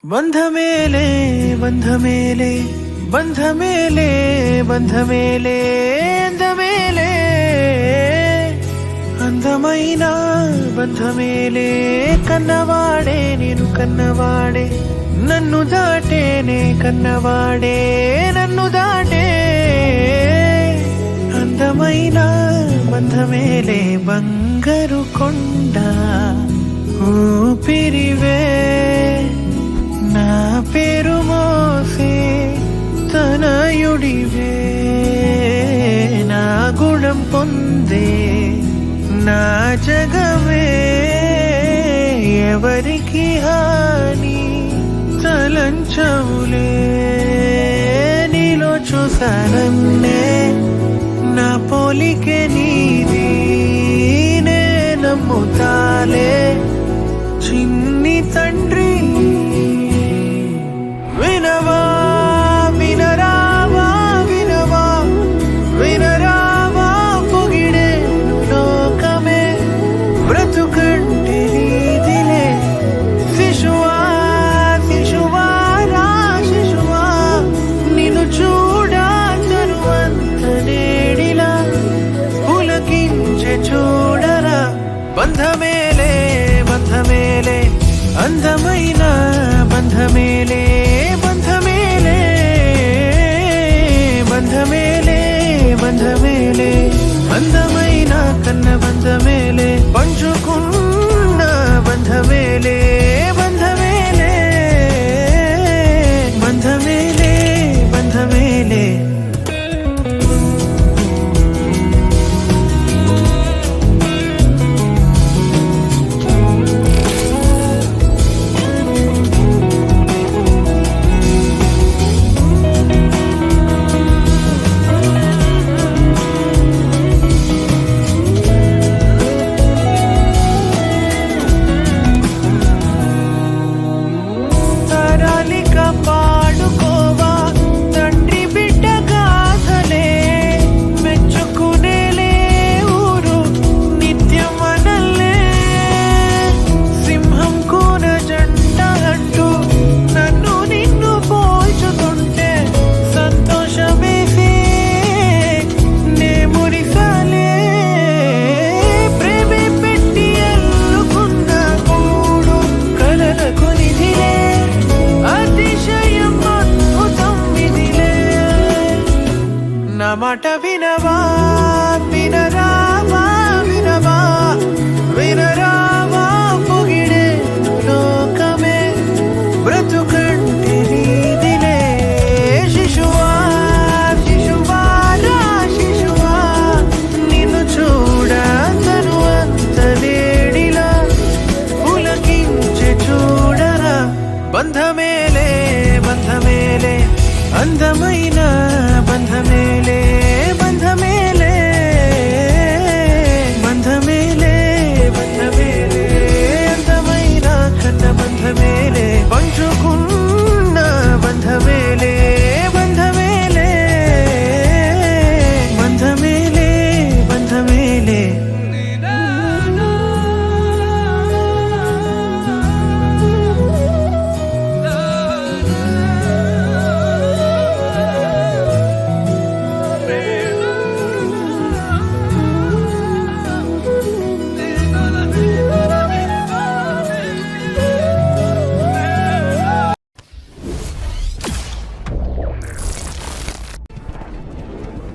బంధమేలే బంధమేలే బంధమేలే బంధమేలే అందమేలే అందమైన బంధమేలే కన్నవాడే నేను కన్నవాడే నన్ను దాటేనే కన్నవాడే నన్ను దాటే అందమైన బంధమేలే బంగారు కొండ ఊపిరివే నా పేరు మోసే తనయుడివే నా గుణం పొందే నా జగమే ఎవరికి హాని తలంచవులే నీలో చూసానన్నే నా పోలికే నీది నే నమ్ముతాలే చిన్ని తండ్రి వినవా వినరావా వినవా వినరావా పొగిడే లోకమే బ్రతుకంటే నీదిలే శిశువా శిశువా రా శిశువా నిన్ను చూడా తరువంత నేడిలా పులకించే చూడరా బంధమేలే బంధమేలే అందమైన బంధమేలే బంధమేలే బంధమేలే బంధమేలే అందమైన కన్న బంధమేలే పంచుకున్న బంధమేలే బంధమేలే బంధమేలే బంధమేలే పాడుకోవా తండ్రి బిడ్డ గాథలే మెచ్చుకునేలే ఊరు నిత్యం మనల్లే సింహం కూన జంట అంటూ నన్ను నిన్ను పోల్చుతుంటే సంతోషమేసే నే మురిసాలే ప్రేమే పెట్టి ఎల్లుకున్న కూడు కలలకు నిధిలే అతిశయం అద్భుతం విధిలే నా మాట వినవా వినరావా వినవా వినరావా పొగిడే లోకమే బ్రతుకంటే నీదిలే శిశువా శిశువా రా శిశువా నిన్ను చూడ తరువంత నేడిలా పులకించే చూడరా బంధమేలే బంధమేలే అందమైన